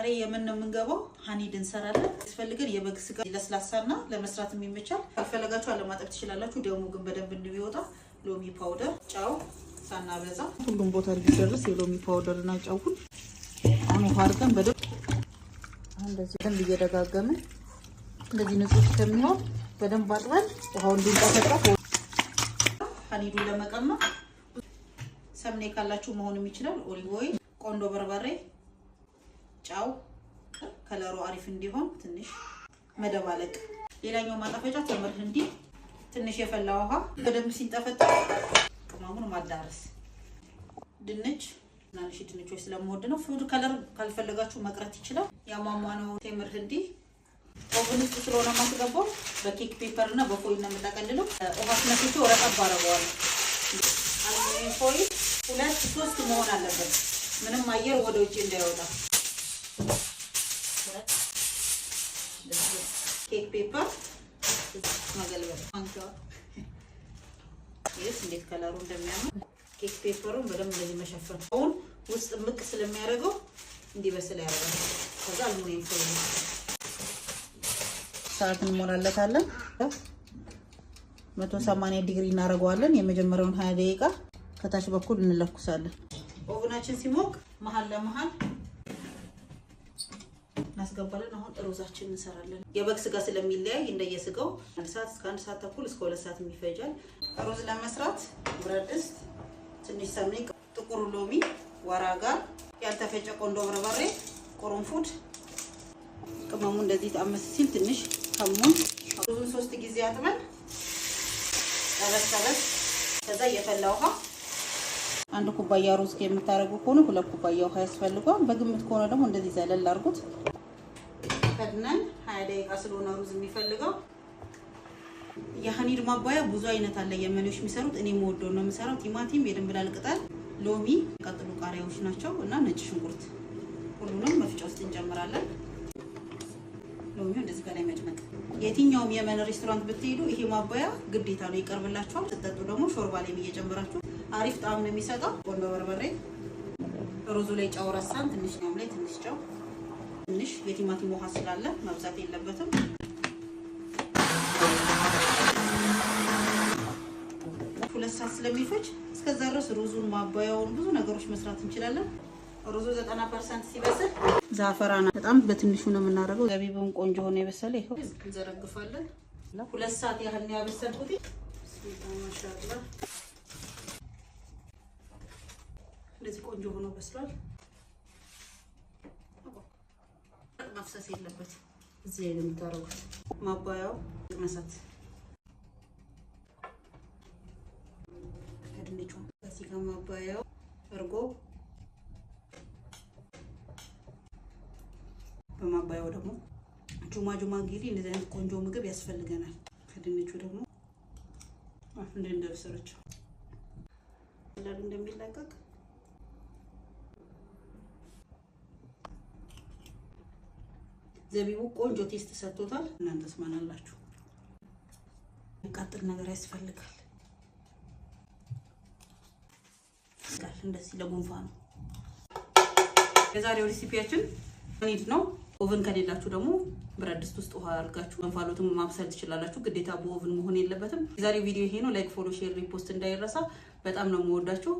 ዛሬ የምን ነው የምንገባው ሀኒድ እንሰራለን። ያስፈልገን የበግ ስጋ ለስላሳና ለመስራት የሚመቻል። ካልፈለጋችሁ አለማጠብ ትችላላችሁ። ደግሞ ግን በደንብ እንዲወጣ ሎሚ ፓውደር፣ ጨው ሳናበዛ ሁሉም ቦታ እንዲደርስ የሎሚ ፓውደር እና ጨውን አሁን ውሃ አድርገን በደንብ እንደዚህ እየደጋገምን እንደዚህ ንጹህ ከሚሆን በደንብ አጥበን ውሃው እንዲንጠፈጠፍ ሀኒዱን ለመቀመም ሰምኔ ካላችሁ መሆንም ይችላል። ኦሊቭ ኦይል፣ ቆንዶ በርበሬ፣ ጫው ከለሩ አሪፍ እንዲሆን ትንሽ መደባለቅ። ሌላኛው ማጣፈጫ ተምር ህንዲ ትንሽ የፈላ ውሃ በደንብ ሲንጠፈጠፍ ቅመሙን ማዳረስ። ድንች ትናንሽ ድንቾች ስለምወድ ነው። ፉድ ከለር ካልፈለጋችሁ መቅረት ይችላል። ያሟሟነው ተምር ህንዲ ኦቨን ውስጥ ስለሆነ ማስገባው በኬክ ፔፐር እና በፎይል ነው የምጠቀልለው። ውሃ ስነክቼ ወረቀት ባረገዋለሁ። አልሙኒየም ፎይል 2-3 መሆን አለበት፣ ምንም አየር ወደ ውጭ እንዳይወጣ። ኬክ ፔፐር ማገልበል አንተ ይሄስ እንዴት ከለሩ እንደሚያምር ኬክ ፔፐሩን በደንብ እንደዚህ መሸፈን አሁን ውስጥ ምቅ ስለሚያደርገው እንዲበስል ያደርጋል። ከዛ አልሙኒየም ፎይል ሰዓት እንሞላለታለን። 180 ዲግሪ እናደርገዋለን። የመጀመሪያውን 20 ደቂቃ ከታች በኩል እንለኩሳለን። ኦቨናችን ሲሞቅ መሃል ለመሃል እናስገባለን። አሁን ሩዛችን እንሰራለን። የበግ ስጋ ስለሚለያይ እንደየስጋው 1 ሰዓት እስከ 1 ሰዓት ተኩል እስከ 2 ሰዓት የሚፈጃል። ሩዝ ለመስራት ብረት ድስት፣ ትንሽ ሰምኒ፣ ጥቁር ሎሚ፣ ወራጋር፣ ያልተፈጨ ቆንዶ በርበሬ፣ ቁርንፉድ፣ ቅመሙ እንደዚህ ታመስ ሲል ትንሽ ከሙን። ሩዙን 3 ጊዜ አጥበን ጠበስ። ከዛ የፈላ ውሃ 1 ኩባያ ሩዝ የምታረጉ ከሆነ 2 ኩባያ ውሃ ያስፈልጋል። በግምት ከሆነ ደግሞ እንደዚህ ዘለል አድርጉት። ከድነን 20 ደቂቃ ስለሆነ ሩዝ የሚፈልገው። የሀኒድ ማባያ ብዙ አይነት አለ የመኖች የሚሰሩት። እኔ የምወደው ነው የምሰራው። ቲማቲም፣ የድንብላል ቅጠል፣ ሎሚ፣ ቀጥሉ ቃሪያዎች ናቸው እና ነጭ ሽንኩርት። ሁሉንም መፍጫ ውስጥ እንጨምራለን። ሎሚው እንደዚህ ከላይ መጭመቅ። የትኛውም የመን ሬስቶራንት ብትሄዱ ይሄ ማባያ ግዴታ ነው ይቀርብላችኋል። ስትጠጡ ደግሞ ሾርባ ላይ እየጨመራችሁ አሪፍ ጣዕም ነው የሚሰጠው። ቆንዶ በርበሬ፣ ሩዙ ላይ ጨው ረሳን፣ ትንሽ ነው ላይ ትንሽ ጨው፣ ትንሽ የቲማቲም ውሃ ስላለ መብዛት የለበትም። 2 ሰዓት ስለሚፈጅ እስከዛ ድረስ ሩዙን ማባያውን ብዙ ነገሮች መስራት እንችላለን። ሩዙ 90% ሲበስል ዛፈራና በጣም በትንሹ ነው የምናደርገው። ዘቢቡን ቆንጆ ሆነ የበሰለ ይሄው እንዘረግፋለን። 2 ሰዓት ያህል ነው ያበሰልኩት። ማሻአላ እንደዚህ ቆንጆ ሆኖ በስሏል። መፍሰስ የለበት። እዚህ ላይ የምታረጉት ማባያው መሳት ከድንቹ እዚህ ጋር ማባያው እርጎ በማባያው ደግሞ ጁማ እንግዲህ እንደዚህ አይነት ቆንጆ ምግብ ያስፈልገናል። ከድንቹ ደግሞ እንደበሰለች እንደሚላቀቅ ዘቢቡ ቆንጆ ቴስት ሰጥቶታል። እናንተስ ማን አላችሁ? የሚቃጥል ነገር ያስፈልጋል። እንደዚህ ለጉንፋን ነው። የዛሬው ሬሲፒያችን ሀኒድ ነው። ኦቨን ከሌላችሁ ደግሞ ብረት ድስት ውስጥ ውሃ አድርጋችሁ እንፋሎቱን ማብሰል ትችላላችሁ። ግዴታ በኦቨን መሆን የለበትም። የዛሬው ቪዲዮ ይሄ ነው። ላይክ፣ ፎሎ፣ ሼር፣ ሪፖስት እንዳይረሳ። በጣም ነው የምወዳችሁ።